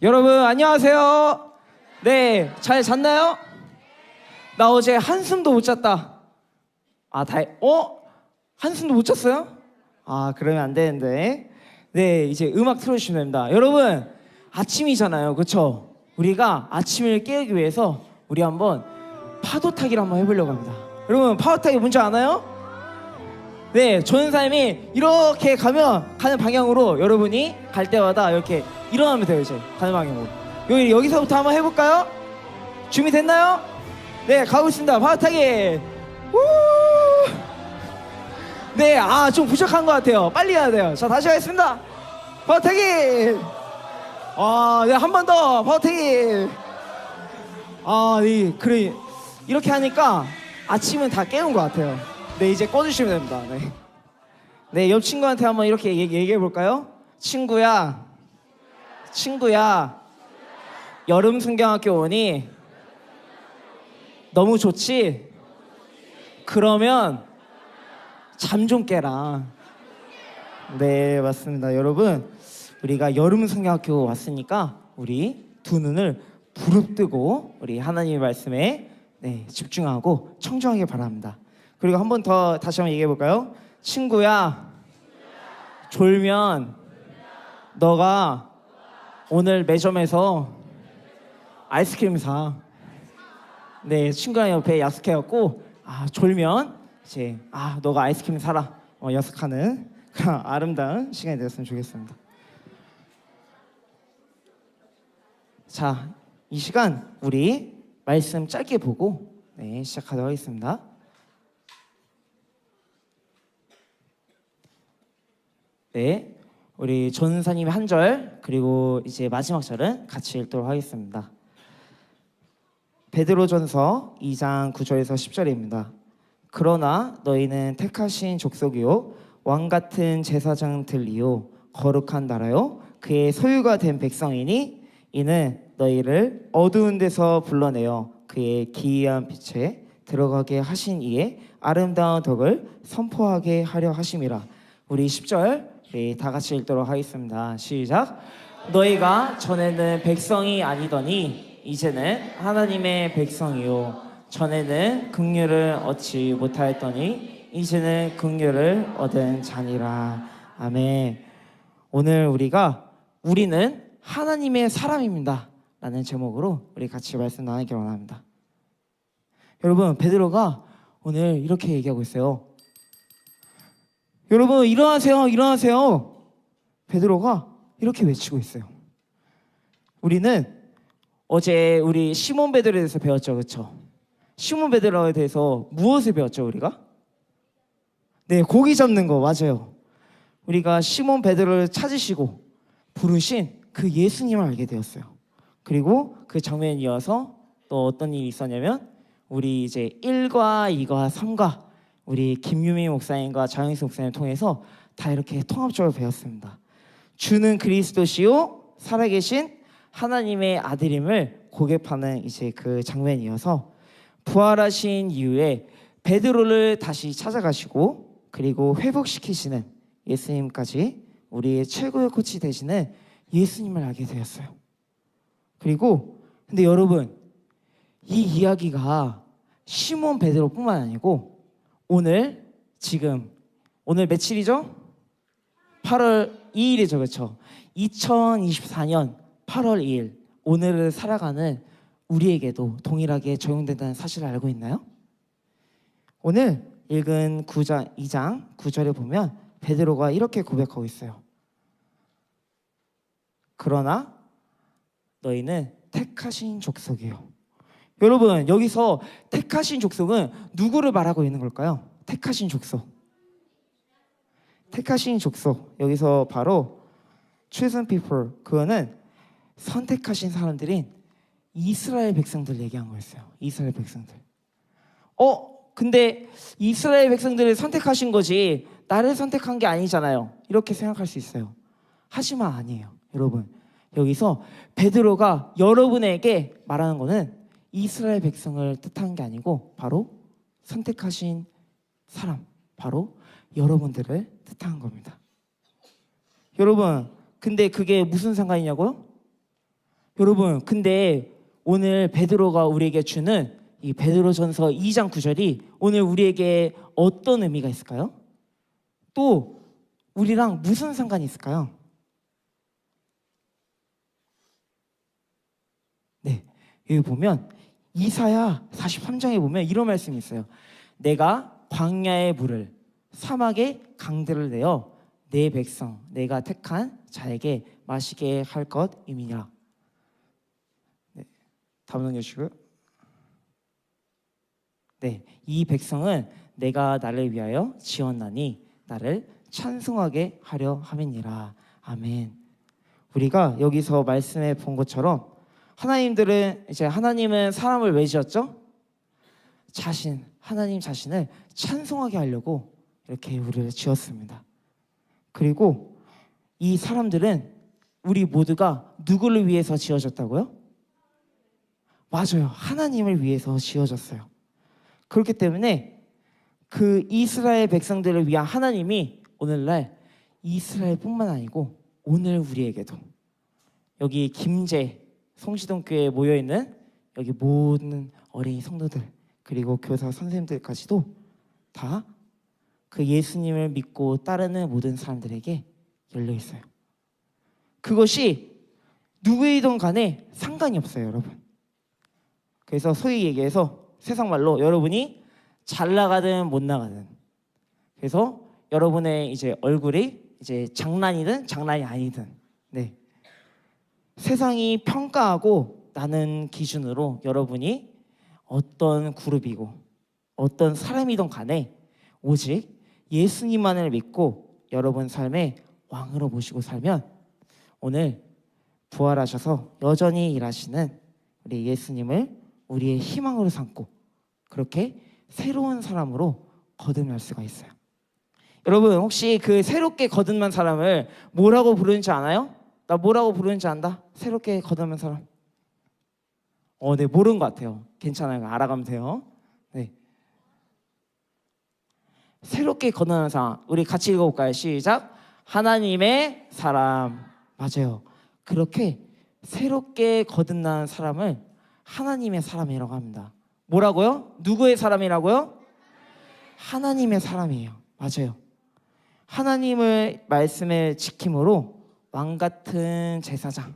여러분 안녕하세요. 네, 잘 잤나요? 나 어제 한숨도 못 잤다. 한숨도 못 잤어요? 그러면 안 되는데. 네, 이제 음악 틀어주시면 됩니다. 여러분, 아침이잖아요, 그쵸? 우리가 아침을 깨우기 위해서 우리 한번 파도 타기를 한번 해보려고 합니다. 여러분, 파도 타기 뭔지 아나요? 네, 전사님이 이렇게 가는 방향으로 여러분이 갈 때마다 이렇게 일어나면 돼요. 이제 가는 방향으로 여기서부터 한번 해볼까요? 준비됐나요? 네, 가고 있습니다. 파도 타기. 네, 좀 부족한 것 같아요. 빨리 해야 돼요. 자, 다시 하겠습니다. 파도 타기. 네, 한 번 더 파도 타기. 네, 그래, 이렇게 하니까 아침은 다 깨운 것 같아요. 네, 이제 꺼주시면 됩니다. 네, 옆 친구한테 한번 이렇게 얘기해 볼까요? 친구야, 여름 성경학교 오니 너무 좋지? 그러면 잠 좀 깨라. 네, 맞습니다. 여러분, 우리가 여름 성경학교 왔으니까 우리 두 눈을 부릅뜨고 우리 하나님의 말씀에 집중하고 청중하길 바랍니다. 그리고 한 번 더 다시 한번 얘기해 볼까요? 친구야, 졸면 너가 오늘 매점에서 아이스크림 사. 네, 친구랑 옆에 약속해갖고 졸면 이제 너가 아이스크림 사라 약속하는 그런 아름다운 시간이 되었으면 좋겠습니다. 자, 이 시간 우리 말씀 짧게 보고 시작하도록 하겠습니다. 네, 우리 전사님의 한 절 그리고 이제 마지막 절은 같이 읽도록 하겠습니다. 베드로전서 2장 9절에서 10절입니다. 그러나 너희는 택하신 족속이요 왕 같은 제사장들이요 거룩한 나라요 그의 소유가 된 백성이니 이는 너희를 어두운 데서 불러내어 그의 기이한 빛에 들어가게 하신 이의 아름다운 덕을 선포하게 하려 하심이라. 우리 10절 다 같이 읽도록 하겠습니다. 시작. 너희가 전에는 백성이 아니더니 이제는 하나님의 백성이요 전에는 긍휼을 얻지 못하였더니 이제는 긍휼을 얻은 자니라. 아멘. 오늘 우리는 하나님의 사람입니다 라는 제목으로 우리 같이 말씀 나누기 원합니다. 여러분, 베드로가 오늘 이렇게 얘기하고 있어요. 여러분, 일어나세요. 베드로가 이렇게 외치고 있어요. 우리는 어제 우리 시몬 베드로에 대해서 배웠죠, 그렇죠? 시몬 베드로에 대해서 무엇을 배웠죠, 우리가? 네, 고기 잡는 거 맞아요. 우리가 시몬 베드로를 찾으시고 부르신 그 예수님을 알게 되었어요. 그리고 그 장면에 이어서 또 어떤 일이 있었냐면 우리 이제 1과 2과 3과 우리 김유미 목사님과 장영수 목사님을 통해서 다 이렇게 통합적으로 배웠습니다. 주는 그리스도시요 살아계신 하나님의 아들임을 고백하는 이제 그 장면에 이어서 부활하신 이후에 베드로를 다시 찾아가시고 그리고 회복시키시는 예수님까지 우리의 최고의 코치 되시는 예수님을 알게 되었어요. 그리고 근데 여러분, 이 이야기가 시몬 베드로뿐만 아니고 오늘 며칠이죠? 8월 2일이죠, 그렇죠? 2024년 8월 2일 오늘을 살아가는 우리에게도 동일하게 적용된다는 사실을 알고 있나요? 오늘 읽은 2장 9절에 보면 베드로가 이렇게 고백하고 있어요. 그러나 너희는 택하신 족속이요. 여러분, 여기서 택하신 족속은 누구를 말하고 있는 걸까요? 택하신 족속, 여기서 바로 chosen people, 그거는 선택하신 사람들인 이스라엘 백성들 얘기한 거였어요. 이스라엘 백성들. 근데 이스라엘 백성들을 선택하신 거지 나를 선택한 게 아니잖아요, 이렇게 생각할 수 있어요. 하지만 아니에요. 여러분, 여기서 베드로가 여러분에게 말하는 거는 이스라엘 백성을 뜻하는 게 아니고 바로 선택하신 사람, 바로 여러분들을 뜻하는 겁니다. 여러분, 근데 그게 무슨 상관이냐고요? 여러분, 근데 오늘 베드로가 우리에게 주는 이 베드로전서 2장 9절이 오늘 우리에게 어떤 의미가 있을까요? 또 우리랑 무슨 상관이 있을까요? 네, 여기 보면 이사야 43장에 보면 이런 말씀이 있어요. 내가 광야의 물을 사막의 강들을 내어 내 백성 내가 택한 자에게 마시게 할 것임이니라. 네, 다음 넘겨주시고요. 네, 이 백성은 내가 나를 위하여 지었나니 나를 찬송하게 하려 함이니라. 아멘. 우리가 여기서 말씀해 본 것처럼 하나님은 사람을 왜 지었죠? 하나님 자신을 찬송하게 하려고 이렇게 우리를 지었습니다. 그리고 이 사람들은 우리 모두가 누구를 위해서 지어졌다고요? 맞아요. 하나님을 위해서 지어졌어요. 그렇기 때문에 그 이스라엘 백성들을 위한 하나님이 오늘날 이스라엘뿐만 아니고 오늘 우리에게도 여기 김제 성시동교회에 모여있는 여기 모든 어린이 성도들 그리고 교사 선생님들까지도 다 그 예수님을 믿고 따르는 모든 사람들에게 열려 있어요. 그것이 누구이든 간에 상관이 없어요, 여러분. 그래서 소위 얘기해서 세상 말로 여러분이 잘 나가든 못 나가든, 그래서 여러분의 이제 얼굴이 이제 장난이든 장난이 아니든, 네, 세상이 평가하고 나는 기준으로 여러분이 어떤 그룹이고 어떤 사람이든 간에 오직 예수님만을 믿고 여러분 삶의 왕으로 모시고 살면 오늘 부활하셔서 여전히 일하시는 우리 예수님을 우리의 희망으로 삼고 그렇게 새로운 사람으로 거듭날 수가 있어요. 여러분, 혹시 그 새롭게 거듭난 사람을 뭐라고 부르는지 아나요? 나 뭐라고 부르는지 안다? 새롭게 거듭난 사람. 네, 모르는 것 같아요. 괜찮아요. 알아가면 돼요. 네. 새롭게 거듭난 사람. 우리 같이 읽어볼까요? 시작. 하나님의 사람. 맞아요. 그렇게 새롭게 거듭난 사람을 하나님의 사람이라고 합니다. 뭐라고요? 누구의 사람이라고요? 하나님의 사람이에요. 맞아요. 하나님의 말씀을 지킴으로 왕같은 제사장.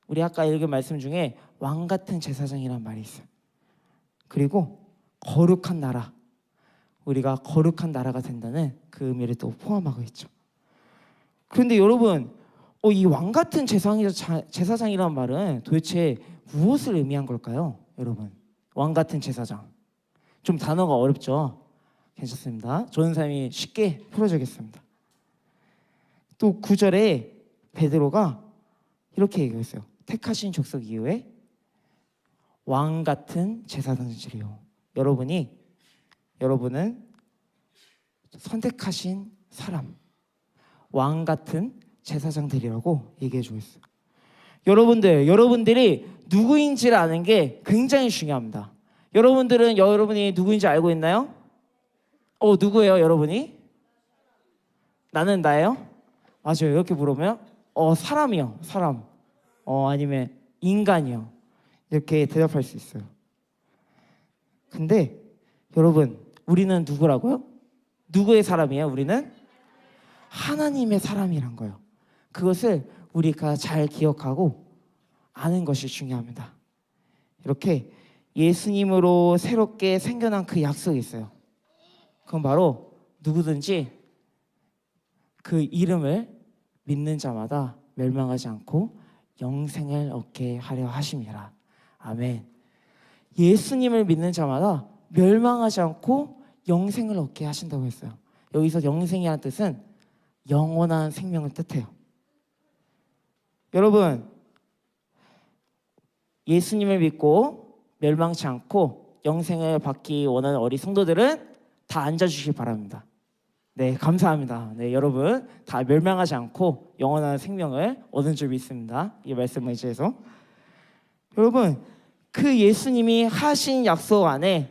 우리 아까 읽은 말씀 중에 왕같은 제사장이란 말이 있어요. 그리고 거룩한 나라. 우리가 거룩한 나라가 된다는 그 의미를 또 포함하고 있죠. 그런데 여러분, 이 왕같은 제사장이란 말은 도대체 무엇을 의미한 걸까요? 여러분, 왕같은 제사장. 좀 단어가 어렵죠? 괜찮습니다. 조은삼이 쉽게 풀어주겠습니다. 또 9절에 베드로가 이렇게 얘기했어요. 택하신 족속 이후에 왕같은 제사장들이요. 여러분은 선택하신 사람, 왕같은 제사장들이라고 얘기해주고 있어요. 여러분들이 누구인지를 아는 게 굉장히 중요합니다. 여러분들은 여러분이 누구인지 알고 있나요? 누구예요, 여러분이? 나는 나예요? 맞아요. 이렇게 물으면 사람이요, 사람. 아니면 인간이요. 이렇게 대답할 수 있어요. 근데 여러분, 우리는 누구라고요? 누구의 사람이에요? 우리는 하나님의 사람이란 거예요. 그것을 우리가 잘 기억하고 아는 것이 중요합니다. 이렇게 예수님으로 새롭게 생겨난 그 약속이 있어요. 그건 바로 누구든지 그 이름을 믿는 자마다 멸망하지 않고 영생을 얻게 하려 하심이라. 아멘. 예수님을 믿는 자마다 멸망하지 않고 영생을 얻게 하신다고 했어요. 여기서 영생이라는 뜻은 영원한 생명을 뜻해요. 여러분, 예수님을 믿고 멸망치 않고 영생을 받기 원하는 어린 성도들은 다 앉아주시기 바랍니다. 네, 감사합니다. 네, 여러분 다 멸망하지 않고 영원한 생명을 얻은 줄 믿습니다. 이 말씀을 의지해서 여러분, 그 예수님이 하신 약속 안에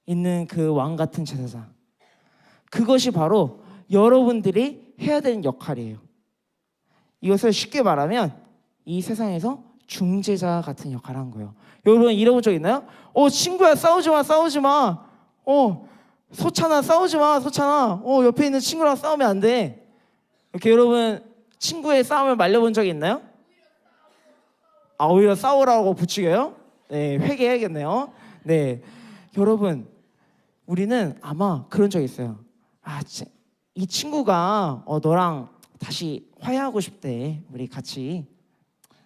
있는 그 왕같은 제사장, 그것이 바로 여러분들이 해야 되는 역할이에요. 이것을 쉽게 말하면 이 세상에서 중재자 같은 역할을 한 거예요. 여러분 이러본 적 있나요? 친구야 싸우지 마 싸우지 마. 소찬아 싸우지 마 소찬아. 옆에 있는 친구랑 싸우면 안 돼. 이렇게 여러분 친구의 싸움을 말려본 적이 있나요? 오히려 싸우라고 부추겨요? 네, 회개해야겠네요. 네, 여러분 우리는 아마 그런 적 있어요. 이 친구가 너랑 다시 화해하고 싶대. 우리 같이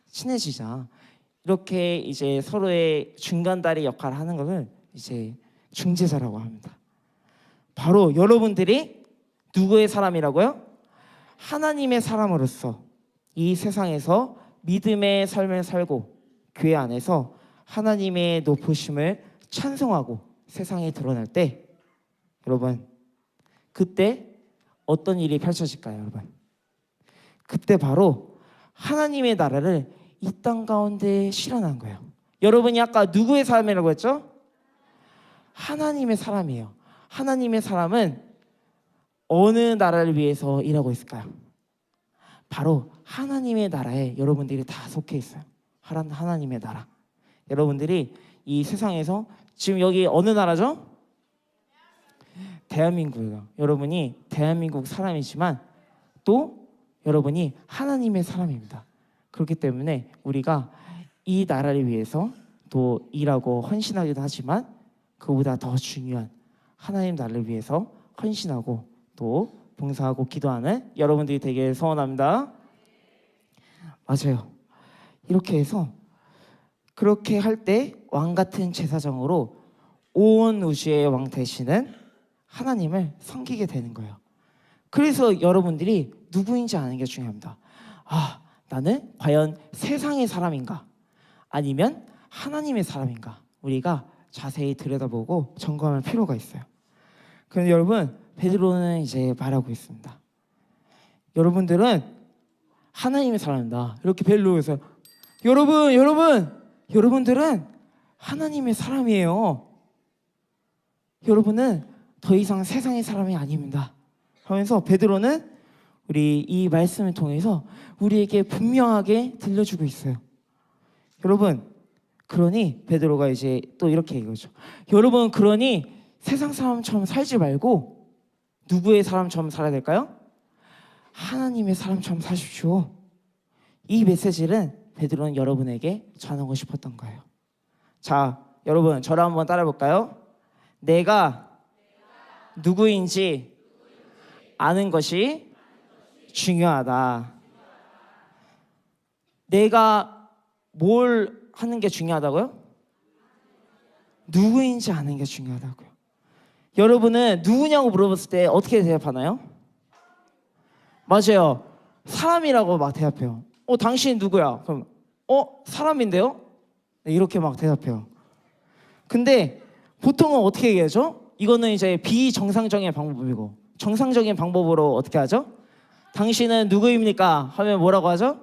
친해지자. 이렇게 이제 서로의 중간다리 역할을 하는 것을 이제 중재자라고 합니다. 바로 여러분들이 누구의 사람이라고요? 하나님의 사람으로서 이 세상에서 믿음의 삶을 살고 교회 안에서 하나님의 높으심을 찬송하고 세상에 드러날 때 여러분 그때 어떤 일이 펼쳐질까요, 여러분? 그때 바로 하나님의 나라를 이 땅 가운데 실현한 거예요. 여러분이 아까 누구의 사람이라고 했죠? 하나님의 사람이에요. 하나님의 사람은 어느 나라를 위해서 일하고 있을까요? 바로 하나님의 나라에 여러분들이 다 속해 있어요. 하나님의 나라. 여러분들이 이 세상에서 지금 여기 어느 나라죠? 대한민국이에요. 여러분이 대한민국 사람이지만 또 여러분이 하나님의 사람입니다. 그렇기 때문에 우리가 이 나라를 위해서 또 일하고 헌신하기도 하지만 그보다 더 중요한 하나님 나라를 위해서 헌신하고 또 봉사하고 기도하는 여러분들이 되길 소원합니다. 맞아요. 이렇게 해서 그렇게 할 때 왕 같은 제사장으로 온 우주의 왕 되시는 하나님을 섬기게 되는 거예요. 그래서 여러분들이 누구인지 아는 게 중요합니다. 나는 과연 세상의 사람인가? 아니면 하나님의 사람인가? 우리가 자세히 들여다보고 점검할 필요가 있어요. 그런데 여러분 베드로는 이제 말하고 있습니다. 여러분들은 하나님의 사람이다. 이렇게 베드로에서 여러분들은 하나님의 사람이에요. 여러분은 더 이상 세상의 사람이 아닙니다. 하면서 베드로는 우리 이 말씀을 통해서 우리에게 분명하게 들려주고 있어요. 여러분, 그러니 베드로가 이제 또 이렇게 얘기하죠. 여러분, 그러니 세상 사람처럼 살지 말고 누구의 사람처럼 살아야 될까요? 하나님의 사람처럼 사십시오. 이 메시지를 베드로는 여러분에게 전하고 싶었던 거예요. 자, 여러분 저를 한번 따라 볼까요? 내가 누구인지 아는 것이 중요하다. 내가 뭘 하는 게 중요하다고요? 누구인지 아는 게 중요하다고요. 여러분은 누구냐고 물어봤을 때 어떻게 대답하나요? 맞아요. 사람이라고 막 대답해요. 당신 누구야? 그럼 사람인데요? 네, 이렇게 막 대답해요. 근데 보통은 어떻게 얘기하죠? 이거는 이제 비정상적인 방법이고 정상적인 방법으로 어떻게 하죠? 당신은 누구입니까? 하면 뭐라고 하죠?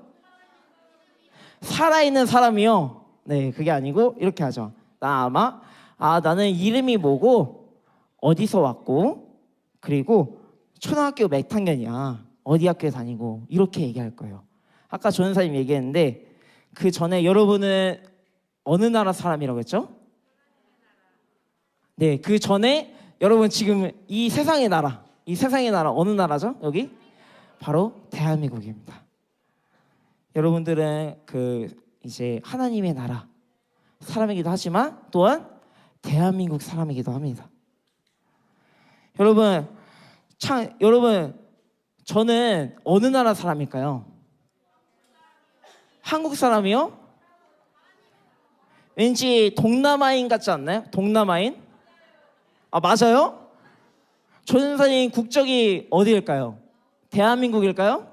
살아있는 사람이요. 네, 그게 아니고 이렇게 하죠. 나는 이름이 뭐고 어디서 왔고 그리고 초등학교 몇 학년이야. 어디 학교에 다니고 이렇게 얘기할 거예요. 아까 조연사님 얘기했는데 그 전에 여러분은 어느 나라 사람이라고 했죠? 네, 그 전에 여러분 지금 이 세상의 나라 어느 나라죠? 여기? 바로 대한민국입니다. 여러분들은 그 이제 하나님의 나라 사람이기도 하지만 또한 대한민국 사람이기도 합니다. 여러분 저는 어느 나라 사람일까요? 한국 사람이요? 왠지 동남아인 같지 않나요? 동남아인? 맞아요? 조선사님 국적이 어디일까요? 대한민국일까요?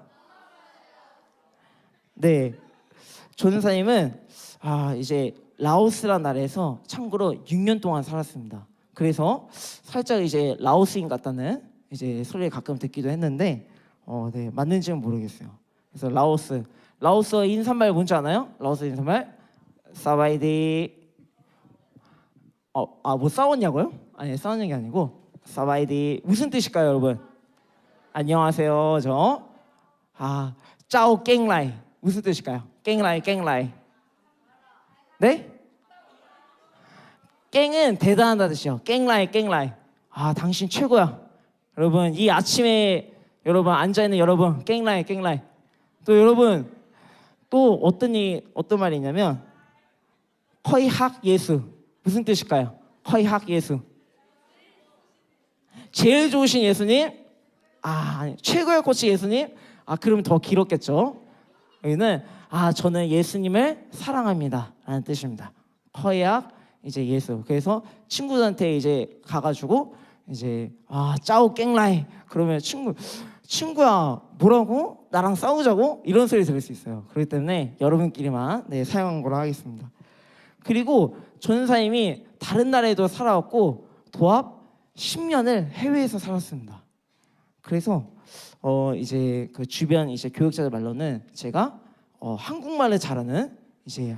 네, 조선사님은 이제 라오스라는 나라에서 참고로 6년 동안 살았습니다. 그래서 살짝 이제 라오스인 같다는 이제 소리를 가끔 듣기도 했는데 네, 맞는지는 모르겠어요. 그래서 라오스 인사말 뭔지 아나요? 라오스 인사말 사바이디. 뭐 싸웠냐고요? 아니 싸우는 게 아니고 사바이디 무슨 뜻일까요, 여러분? 안녕하세요. 짜오 깽라이 무슨 뜻일까요? 깽라이, 깽라이. 네? 깽은 대단하다 뜻이요. 깽라이, 깽라이. 아, 당신 최고야. 여러분, 이 아침에 여러분 앉아있는 여러분, 깽라이, 깽라이. 또 여러분, 또 어떤 말이 있냐면 허이학 예수. 무슨 뜻일까요? 허이학 예수. 제일 좋으신 예수님? 아니, 최고의 코치 예수님? 그럼 더 길었겠죠. 여기는 저는 예수님을 사랑합니다 라는 뜻입니다. 허약 이제 예수. 그래서 친구들한테 이제 가가지고 이제 짜오 깽라이 그러면 친구야 뭐라고? 나랑 싸우자고? 이런 소리 들을 수 있어요. 그렇기 때문에 여러분끼리만 사용한 거로 하겠습니다. 그리고 전사님이 다른 나라에도 살아왔고 도합 10년을 해외에서 살았습니다. 그래서 이제 그 주변 이제 교육자들 말로는 제가 한국말을 잘하는 이제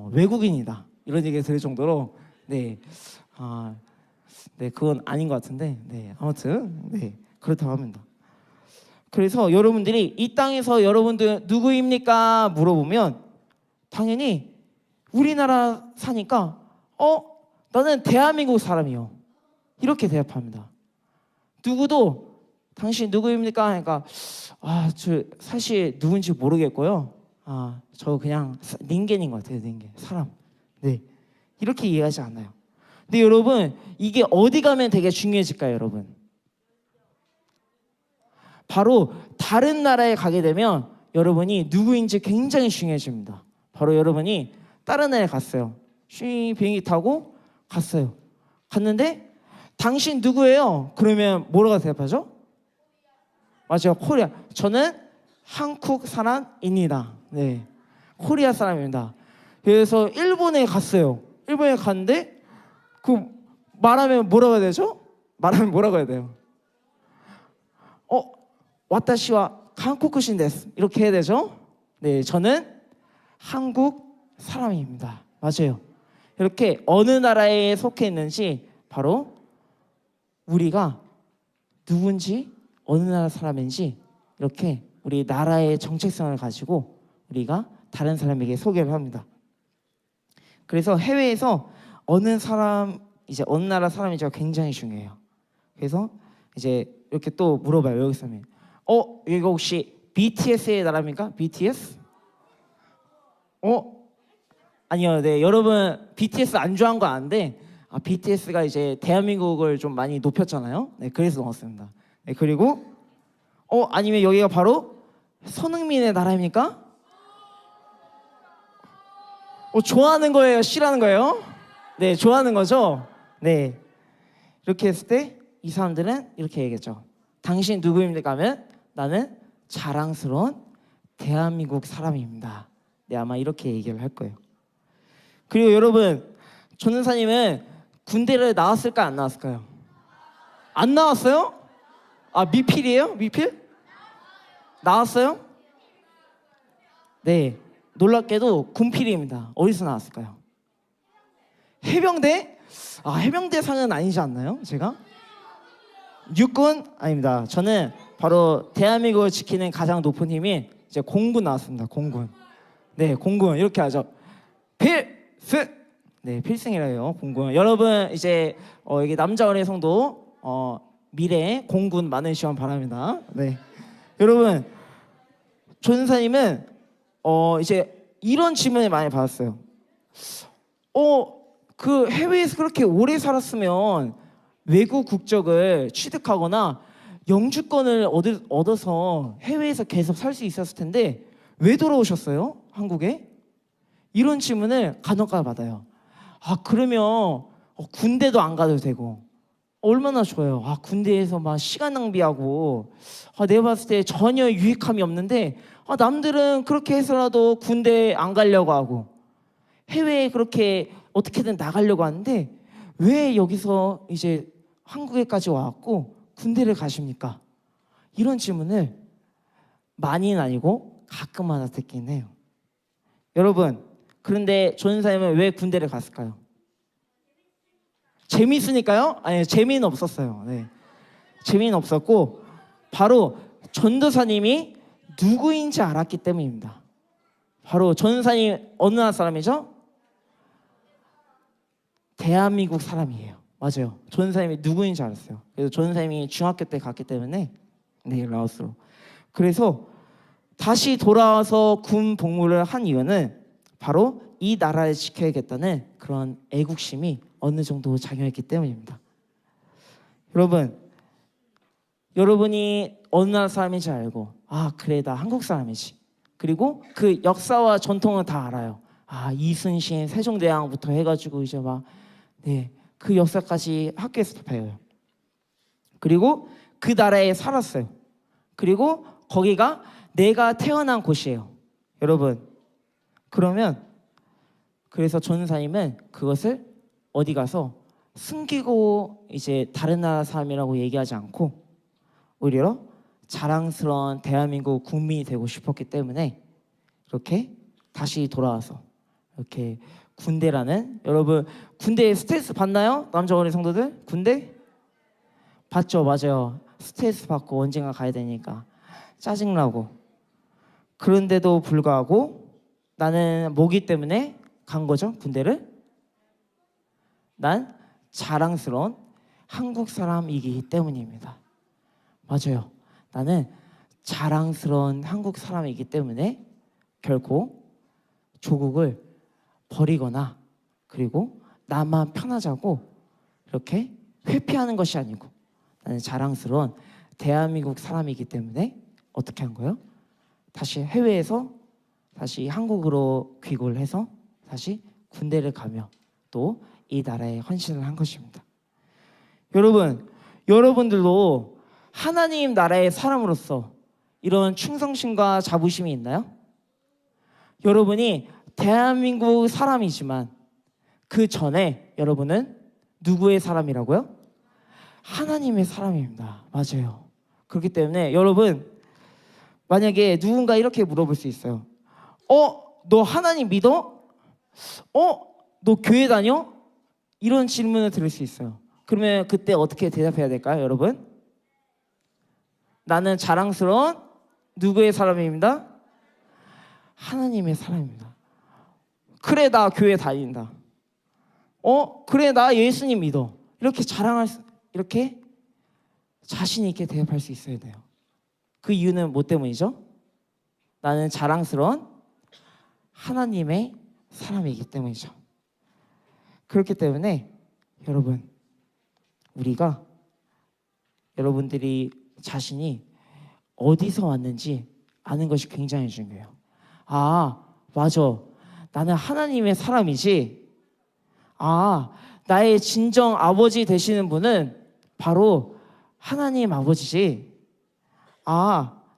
외국인이다 이런 얘기 들을 정도로 네 그건 아닌 것 같은데 아무튼 그렇다고 합니다. 그래서 여러분들이 이 땅에서 여러분들 누구입니까 물어보면 당연히 우리나라 사니까 나는 대한민국 사람이요 이렇게 대답합니다. 누구도 당신 누구입니까? 하니까 저 사실 누군지 모르겠고요. 저 그냥 닌겐인 것 같아요. 닌겐 사람. 이렇게 이해하지 않아요. 근데 여러분 이게 어디 가면 되게 중요해질까요, 여러분? 바로 다른 나라에 가게 되면 여러분이 누구인지 굉장히 중요해집니다. 바로 여러분이 다른 나라에 갔어요. 비행기 타고 갔어요. 갔는데 당신 누구예요? 그러면 뭐라고 대답하죠? 맞아요. 코리아. 저는 한국 사람입니다. 코리아 사람입니다. 그래서 일본에 갔어요. 일본에 갔는데 말하면 뭐라고 해야 되죠? 말하면 뭐라고 해야 돼요? 와타시와 한국인 데스 이렇게 해야 되죠? 저는 한국 사람입니다. 맞아요. 이렇게 어느 나라에 속해 있는지 바로 우리가 누군지 어느 나라 사람인지 이렇게 우리 나라의 정체성을 가지고 우리가 다른 사람에게 소개를 합니다. 그래서 해외에서 어느 나라 사람인지가 굉장히 중요해요. 그래서 이제 이렇게 또 물어봐요. 여기 있으면 여기가 혹시 BTS의 나라입니까? BTS? 아니요. 여러분 BTS 안 좋아한 거 아는데 BTS가 이제 대한민국을 좀 많이 높였잖아요. 그래서 넣었습니다. 그리고 아니면 여기가 바로 손흥민의 나라입니까? 좋아하는 거예요? 싫어하는 거예요? 좋아하는 거죠? 이렇게 했을 때 이 사람들은 이렇게 얘기했죠. 당신 누구입니까? 하면 나는 자랑스러운 대한민국 사람입니다. 아마 이렇게 얘기를 할 거예요. 그리고 여러분 전은사님은 군대를 나왔을까 안 나왔을까요? 안 나왔어요? 미필이에요? 미필? 나왔어요? 놀랍게도 군필입니다. 어디서 나왔을까요? 해병대? 해병대상은 아니지 않나요? 제가? 육군? 아닙니다. 저는 바로 대한민국을 지키는 가장 높은 힘인 이제 공군 나왔습니다. 공군. 공군 이렇게 하죠. 필승. 필승이라 해요. 공군. 여러분 이제 여기 남자 어린이 성도 미래 공군 많으시면 바랍니다. 여러분 전사님은 이제 이런 질문을 많이 받았어요. 그 해외에서 그렇게 오래 살았으면 외국 국적을 취득하거나 영주권을 얻어서 해외에서 계속 살 수 있었을 텐데 왜 돌아오셨어요? 한국에? 이런 질문을 간혹가다 받아요. 그러면 군대도 안 가도 되고 얼마나 좋아요. 군대에서 막 시간 낭비하고 내가 봤을 때 전혀 유익함이 없는데 남들은 그렇게 해서라도 군대 안 가려고 하고 해외에 그렇게 어떻게든 나가려고 하는데 왜 여기서 이제 한국에까지 와갖고 군대를 가십니까? 이런 질문을 많이는 아니고 가끔 하나 듣긴 해요. 여러분 그런데 전사님은 왜 군대를 갔을까요? 재미있으니까요? 아니 재미는 없었어요. 재미는 없었고 바로 전도사님이 누구인지 알았기 때문입니다. 바로 전사님 어느 나라 사람이죠? 대한민국 사람이에요. 맞아요. 전사님이 누구인지 알았어요. 그래서 전사님이 중학교 때 갔기 때문에 네, 라오스로. 그래서 다시 돌아와서 군 복무를 한 이유는 바로 이 나라를 지켜야겠다는 그런 애국심이 어느 정도 작용했기 때문입니다. 여러분이 어느 나라 사람인지 알고 그래 나 한국 사람이지. 그리고 그 역사와 전통은 다 알아요. 이순신 세종대왕부터 해가지고 이제 그 역사까지 학교에서 배워요. 그리고 그 나라에 살았어요. 그리고 거기가 내가 태어난 곳이에요. 여러분, 그러면 그래서 전사님은 그것을 어디 가서 숨기고 이제 다른 나라 사람이라고 얘기하지 않고 오히려 자랑스러운 대한민국 국민이 되고 싶었기 때문에 이렇게 다시 돌아와서 이렇게 군대라는, 여러분 군대에 스트레스 받나요? 남자 어린 성도들 군대 받죠. 맞아요. 스트레스 받고 언젠가 가야 되니까 짜증나고, 그런데도 불구하고 나는 뭐기 때문에 간 거죠? 군대를? 난 자랑스러운 한국 사람이기 때문입니다. 맞아요. 나는 자랑스러운 한국 사람이기 때문에 결코 조국을 버리거나 그리고 나만 편하자고 이렇게 회피하는 것이 아니고, 나는 자랑스러운 대한민국 사람이기 때문에 어떻게 한 거예요? 다시 해외에서 다시 한국으로 귀국을 해서 다시 군대를 가며 또 이 나라에 헌신을 한 것입니다. 여러분들도 하나님 나라의 사람으로서 이런 충성심과 자부심이 있나요? 여러분이 대한민국 사람이지만 그 전에 여러분은 누구의 사람이라고요? 하나님의 사람입니다. 맞아요. 그렇기 때문에 여러분, 만약에 누군가 이렇게 물어볼 수 있어요. 너 하나님 믿어? 너 교회 다녀? 이런 질문을 들을 수 있어요. 그러면 그때 어떻게 대답해야 될까요, 여러분? 나는 자랑스러운 누구의 사람입니다? 하나님의 사람입니다. 그래, 나 교회 다닌다. 그래, 나 예수님 믿어. 이렇게 자신 있게 대답할 수 있어야 돼요. 그 이유는 뭐 때문이죠? 나는 자랑스러운 하나님의 사람이기 때문이죠. 그렇기 때문에 여러분들이 자신이 어디서 왔는지 아는 것이 굉장히 중요해요. 맞아. 나는 하나님의 사람이지. 나의 진정 아버지 되시는 분은 바로 하나님 아버지지.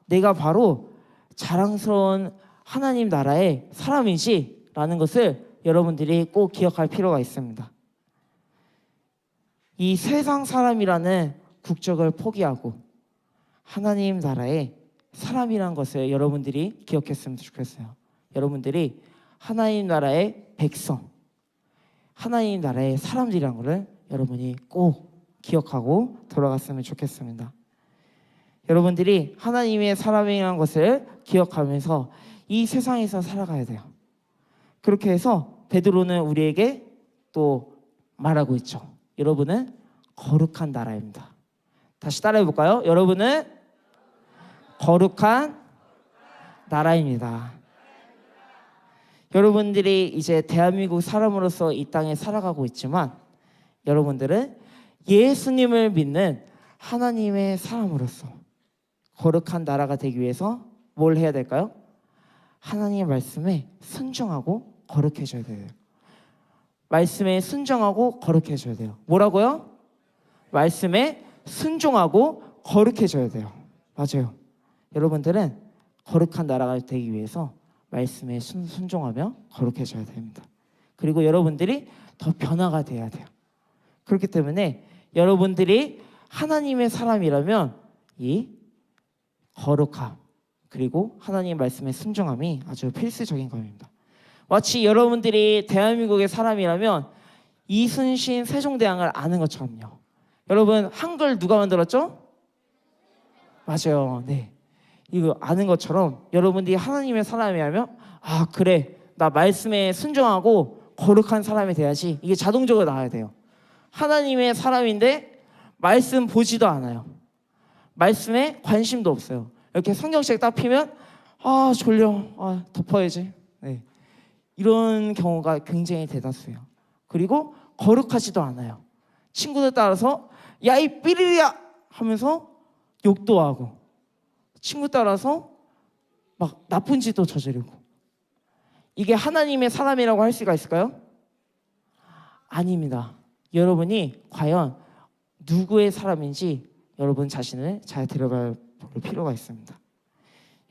내가 바로 자랑스러운 하나님 나라의 사람이지 라는 것을 여러분들이 꼭 기억할 필요가 있습니다. 이 세상 사람이라는 국적을 포기하고 하나님 나라의 사람이란 것을 여러분들이 기억했으면 좋겠어요. 여러분들이 하나님 나라의 백성, 하나님 나라의 사람들이란 것을 여러분이 꼭 기억하고 돌아갔으면 좋겠습니다. 여러분들이 하나님의 사람이라는 것을 기억하면서 이 세상에서 살아가야 돼요. 그렇게 해서 베드로는 우리에게 또 말하고 있죠. 여러분은 거룩한 나라입니다. 다시 따라해 볼까요? 여러분은 거룩한 나라입니다. 여러분들이 이제 대한민국 사람으로서 이 땅에 살아가고 있지만 여러분들은 예수님을 믿는 하나님의 사람으로서 거룩한 나라가 되기 위해서 뭘 해야 될까요? 하나님의 말씀에 순종하고 거룩해져야 돼요. 말씀에 순종하고 거룩해져야 돼요. 뭐라고요? 말씀에 순종하고 거룩해져야 돼요. 맞아요. 여러분들은 거룩한 나라가 되기 위해서 말씀에 순종하며 거룩해져야 됩니다. 그리고 여러분들이 더 변화가 돼야 돼요. 그렇기 때문에 여러분들이 하나님의 사람이라면 이 거룩함 그리고 하나님의 말씀에 순종함이 아주 필수적인 겁니다. 마치 여러분들이 대한민국의 사람이라면 이순신 세종대왕을 아는 것처럼요. 여러분 한글 누가 만들었죠? 맞아요. 네. 이거 아는 것처럼 여러분들이 하나님의 사람이라면 아, 그래. 나 말씀에 순종하고 거룩한 사람이 돼야지. 이게 자동적으로 나와야 돼요. 하나님의 사람인데 말씀 보지도 않아요. 말씀에 관심도 없어요. 이렇게 성경책 딱 피면 아, 졸려. 아, 덮어야지. 네. 이런 경우가 굉장히 대다수예요. 그리고 거룩하지도 않아요. 친구들 따라서 야, 이 삐리리야 하면서 욕도 하고, 친구 따라서 막 나쁜 짓도 저지르고. 이게 하나님의 사람이라고 할 수가 있을까요? 아닙니다. 여러분이 과연 누구의 사람인지 여러분 자신을 잘 들여볼 필요가 있습니다.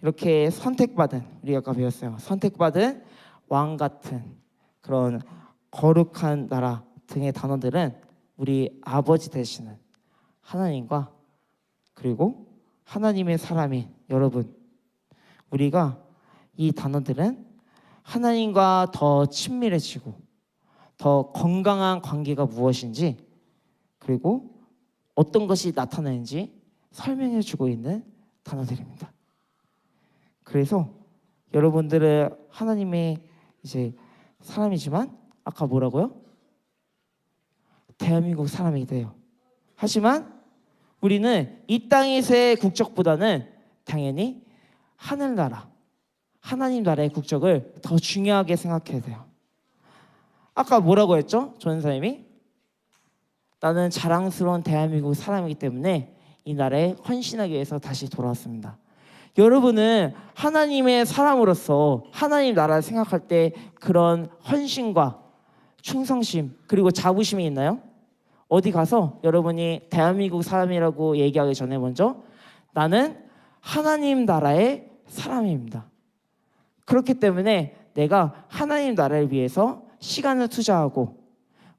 이렇게 선택받은, 우리가 아까 배웠어요. 선택받은 왕 같은 그런 거룩한 나라 등의 단어들은 우리 아버지 되시는 하나님과, 그리고 하나님의 사람인 여러분, 우리가 이 단어들은 하나님과 더 친밀해지고 더 건강한 관계가 무엇인지, 그리고 어떤 것이 나타나는지 설명해 주고 있는 단어들입니다. 그래서 여러분들은 하나님의 이제 사람이지만, 아까 뭐라고요? 대한민국 사람이 돼요. 하지만 우리는 이 땅에서의 국적보다는 당연히 하늘나라, 하나님 나라의 국적을 더 중요하게 생각해야 돼요. 아까 뭐라고 했죠? 전사님이 나는 자랑스러운 대한민국 사람이기 때문에 이 나라에 헌신하기 위해서 다시 돌아왔습니다. 여러분은 하나님의 사람으로서 하나님 나라를 생각할 때 그런 헌신과 충성심 그리고 자부심이 있나요? 어디 가서 여러분이 대한민국 사람이라고 얘기하기 전에 먼저 나는 하나님 나라의 사람입니다. 그렇기 때문에 내가 하나님 나라를 위해서 시간을 투자하고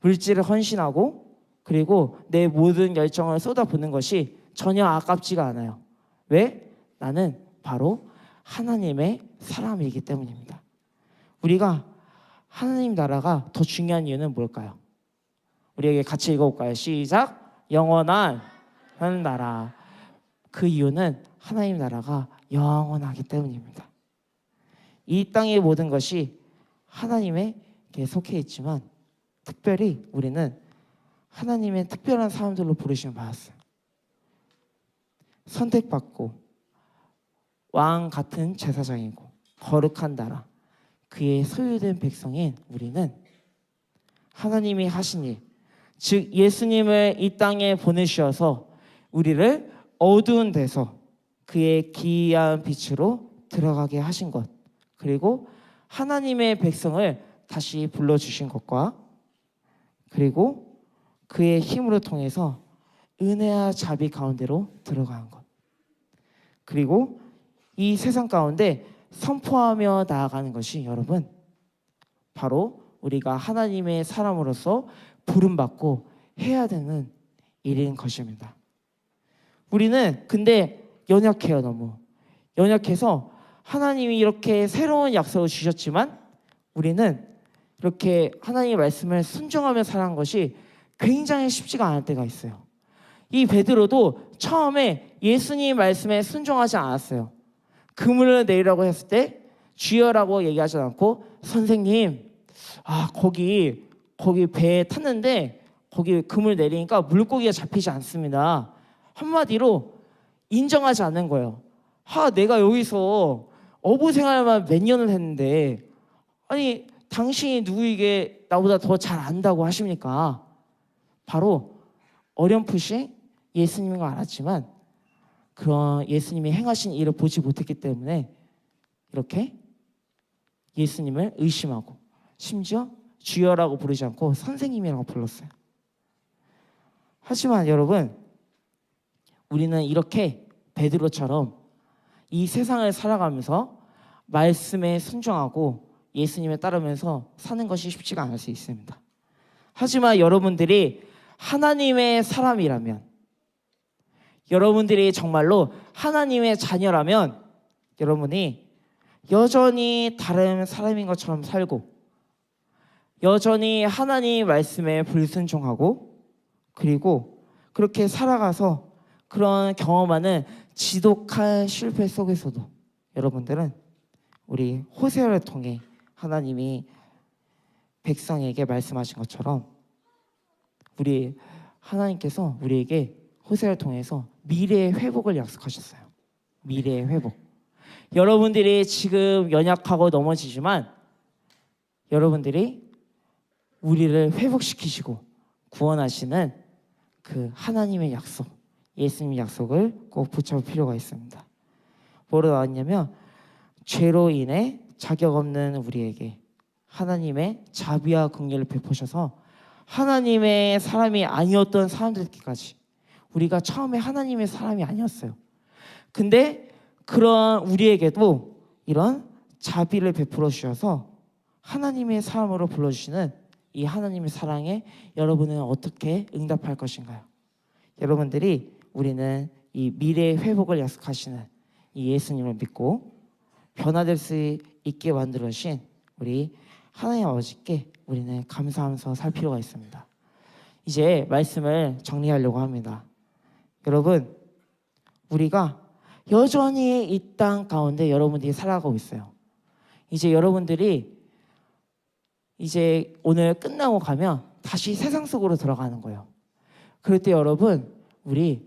물질을 헌신하고 그리고 내 모든 열정을 쏟아붓는 것이 전혀 아깝지가 않아요. 왜? 나는 바로 하나님의 사람이기 때문입니다. 우리가 하나님 나라가 더 중요한 이유는 뭘까요? 우리에게 같이 읽어볼까요? 시작! 영원한 하나님 나라. 그 이유는 하나님 나라가 영원하기 때문입니다. 이 땅의 모든 것이 하나님에게 속해 있지만 특별히 우리는 하나님의 특별한 사람들로 부르심을 받았어요. 선택받고 왕 같은 제사장이고 거룩한 나라, 그의 소유된 백성인 우리는 하나님이 하신 일, 즉 예수님을 이 땅에 보내주셔서 우리를 어두운 데서 그의 기이한 빛으로 들어가게 하신 것, 그리고 하나님의 백성을 다시 불러주신 것과, 그리고 그의 힘으로 통해서 은혜와 자비 가운데로 들어가는 것, 그리고 이 세상 가운데 선포하며 나아가는 것이 여러분 바로 우리가 하나님의 사람으로서 부름받고 해야 되는 일인 것입니다. 우리는 근데 연약해요. 너무 연약해서 하나님이 이렇게 새로운 약속을 주셨지만 우리는 이렇게 하나님의 말씀을 순종하며 살아가는 것이 굉장히 쉽지가 않을 때가 있어요. 이 베드로도 처음에 예수님 말씀에 순종하지 않았어요. 그물을 내리라고 했을 때 주여라고 얘기하지 않고 선생님, 거기 배에 탔는데 거기 그물 내리니까 물고기가 잡히지 않습니다. 한마디로 인정하지 않는 거예요. 내가 여기서 어부 생활만 몇 년을 했는데 아니 당신이 누구에게 나보다 더 잘 안다고 하십니까? 바로 어렴풋이 예수님인 걸 알았지만 그런 예수님이 행하신 일을 보지 못했기 때문에 이렇게 예수님을 의심하고 심지어 주여라고 부르지 않고 선생님이라고 불렀어요. 하지만 여러분, 우리는 이렇게 베드로처럼 이 세상을 살아가면서 말씀에 순종하고 예수님에 따르면서 사는 것이 쉽지가 않을 수 있습니다. 하지만 여러분들이 하나님의 사람이라면, 여러분들이 정말로 하나님의 자녀라면 여러분이 여전히 다른 사람인 것처럼 살고 여전히 하나님 말씀에 불순종하고 그리고 그렇게 살아가서 그런 경험하는 지독한 실패 속에서도 여러분들은 우리 호세아를 통해 하나님이 백성에게 말씀하신 것처럼 우리 하나님께서 우리에게 호세아를 통해서 미래의 회복을 약속하셨어요. 미래의 회복. 여러분들이 지금 연약하고 넘어지지만 여러분들이 우리를 회복시키시고 구원하시는 그 하나님의 약속, 예수님의 약속을 꼭 붙잡을 필요가 있습니다. 뭐로 나왔냐면 죄로 인해 자격 없는 우리에게 하나님의 자비와 긍휼을 베푸셔서 하나님의 사람이 아니었던 사람들까지, 우리가 처음에 하나님의 사람이 아니었어요. 근데 그런 우리에게도 이런 자비를 베풀어 주셔서 하나님의 사람으로 불러주시는 이 하나님의 사랑에 여러분은 어떻게 응답할 것인가요? 여러분들이 우리는 이 미래의 회복을 약속하시는 이 예수님을 믿고 변화될 수 있게 만들어 주신 우리 하나님 아버지께 우리는 감사하면서 살 필요가 있습니다. 이제 말씀을 정리하려고 합니다. 여러분, 우리가 여전히 이 땅 가운데 여러분들이 살아가고 있어요. 이제 여러분들이 이제 오늘 끝나고 가면 다시 세상 속으로 들어가는 거예요. 그럴 때 여러분, 우리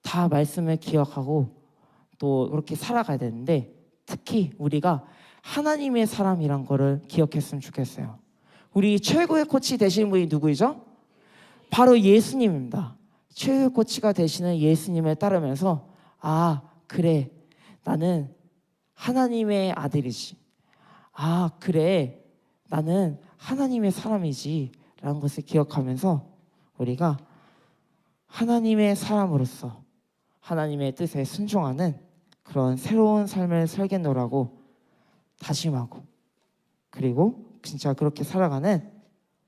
다 말씀을 기억하고 또 그렇게 살아가야 되는데, 특히 우리가 하나님의 사람이란 거를 기억했으면 좋겠어요. 우리 최고의 코치 되시는 분이 누구이죠? 바로 예수님입니다. 최고의 코치가 되시는 예수님을 따르면서 아, 그래, 나는 하나님의 아들이지. 아, 그래, 나는 하나님의 사람이지 라는 것을 기억하면서 우리가 하나님의 사람으로서 하나님의 뜻에 순종하는 그런 새로운 삶을 살겠노라고 다짐하고, 그리고 진짜 그렇게 살아가는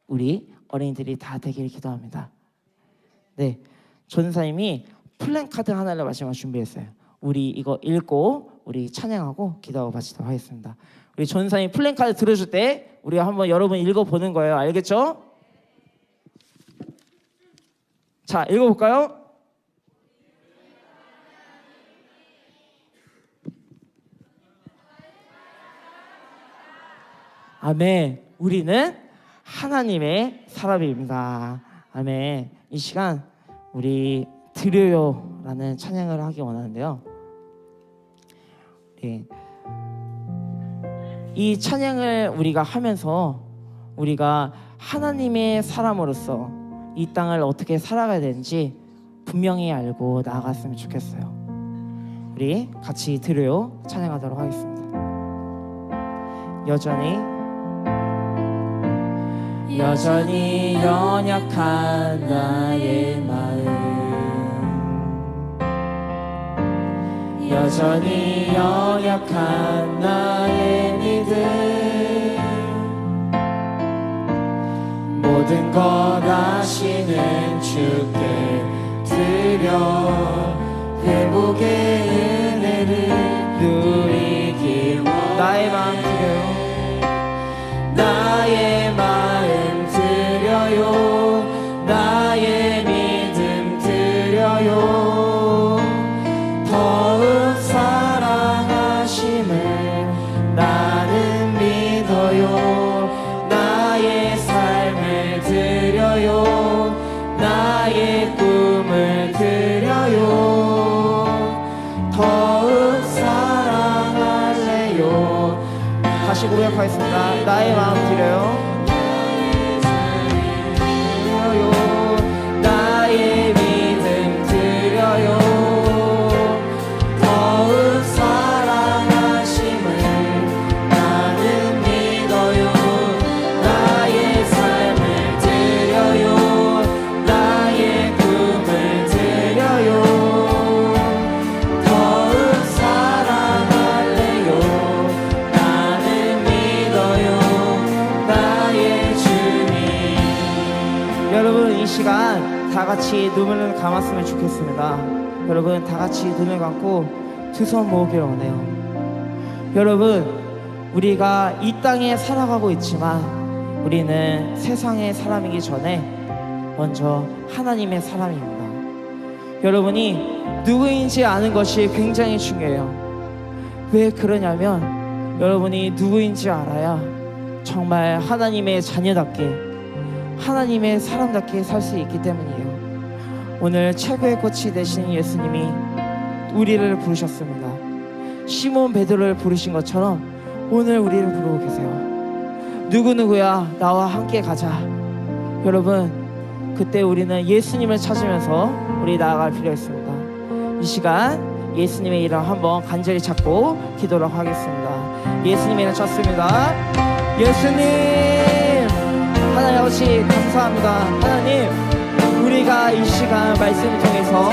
우리 어린이들이 다 되기를 기도합니다. 네, 전사님이 플랜카드 하나를 마지막에 준비했어요. 우리 이거 읽고 우리 찬양하고 기도하고 마치도록 하겠습니다. 우리 전사님 플랜카드 들어줄 때 우리가 한번 여러분 읽어보는 거예요. 알겠죠? 자, 읽어볼까요? 아멘. 우리는 하나님의 사람입니다. 아멘. 이 시간 우리 드려요라는 찬양을 하기 원하는데요. 네. 이 찬양을 우리가 하면서 우리가 하나님의 사람으로서 이 땅을 어떻게 살아가야 되는지 분명히 알고 나아갔으면 좋겠어요. 우리 같이 드려요 찬양하도록 하겠습니다. 여전히 연약한 나의 마음, 여전히 연약한 나의 믿음, 모든 것 아시는 주께 드려 회복의 은혜를 누리기 원해. 나의 마음 드려요. 나의 마음 드려요. 나의 믿음 드려요. 더욱 사랑하심을 나는 믿어요. 나의 삶을 드려요. 나의 꿈을 드려요. 더욱 사랑할래요. 다시 고백하겠습니다. 나의 마음 드려요. 나의 믿음 드려요. 더욱 사랑하심을 나는 믿어요. 나의 삶을 드려요. 나의 꿈을 드려요. 더욱 사랑할래요. 나는 믿어요. 나의 주님. 여러분, 이 시간 다 같이 눈을 감았으면 좋겠습니다. 여러분, 다 같이 눈을 감고 두 손 모으기를 원해요. 여러분, 우리가 이 땅에 살아가고 있지만 우리는 세상의 사람이기 전에 먼저 하나님의 사람입니다. 여러분이 누구인지 아는 것이 굉장히 중요해요. 왜 그러냐면 여러분이 누구인지 알아야 정말 하나님의 자녀답게, 하나님의 사람답게 살 수 있기 때문이에요. 오늘 최고의 코치 되신 예수님이 우리를 부르셨습니다. 시몬 베드로를 부르신 것처럼 오늘 우리를 부르고 계세요. 누구누구야 나와 함께 가자. 여러분, 그때 우리는 예수님을 찾으면서 우리 나아갈 필요가 있습니다. 이 시간 예수님의 이름 한번 간절히 찾고 기도를 하겠습니다. 예수님의 이름 찾습니다. 예수님, 하나님 아버지 감사합니다. 하나님, 우리가 이 시간 말씀을 통해서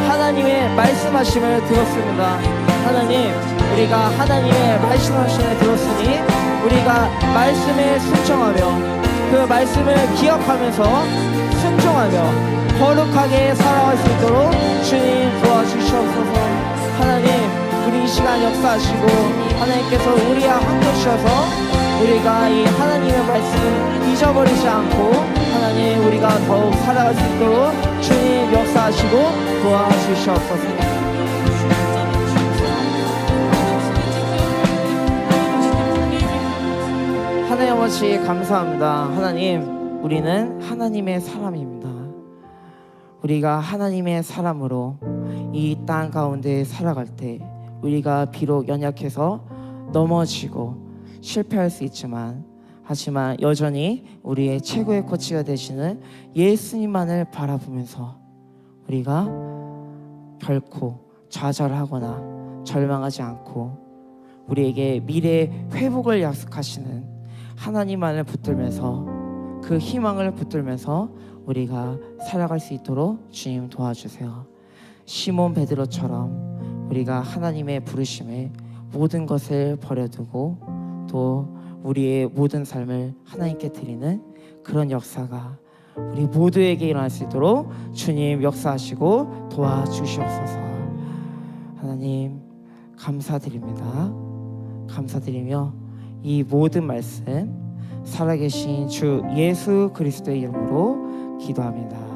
하나님의 말씀하심을 들었습니다. 하나님, 우리가 하나님의 말씀하심을 들었으니 우리가 말씀에 순종하며 그 말씀을 기억하면서 순종하며 거룩하게 살아갈 수 있도록 주님 도와주시옵소서. 하나님, 우리 이 시간 역사하시고 하나님께서 우리와 함께 하셔서 우리가 이 하나님의 말씀을 잊어버리지 않고 하나님 우리가 더욱 살아갈 수 있도록 주님 역사하시고 도와주시옵소서. 하나님 아버지 감사합니다. 하나님, 우리는 하나님의 사람입니다. 우리가 하나님의 사람으로 이 땅 가운데 살아갈 때 우리가 비록 연약해서 넘어지고 실패할 수 있지만, 하지만 여전히 우리의 최고의 코치가 되시는 예수님만을 바라보면서 우리가 결코 좌절하거나 절망하지 않고 우리에게 미래의 회복을 약속하시는 하나님만을 붙들면서 그 희망을 붙들면서 우리가 살아갈 수 있도록 주님 도와주세요. 시몬 베드로처럼 우리가 하나님의 부르심에 모든 것을 버려두고 또 우리의 모든 삶을 하나님께 드리는 그런 역사가 우리 모두에게 일어날 수 있도록 주님 역사하시고 도와주시옵소서. 하나님 감사드립니다. 감사드리며 이 모든 말씀 살아계신 주 예수 그리스도의 이름으로 기도합니다.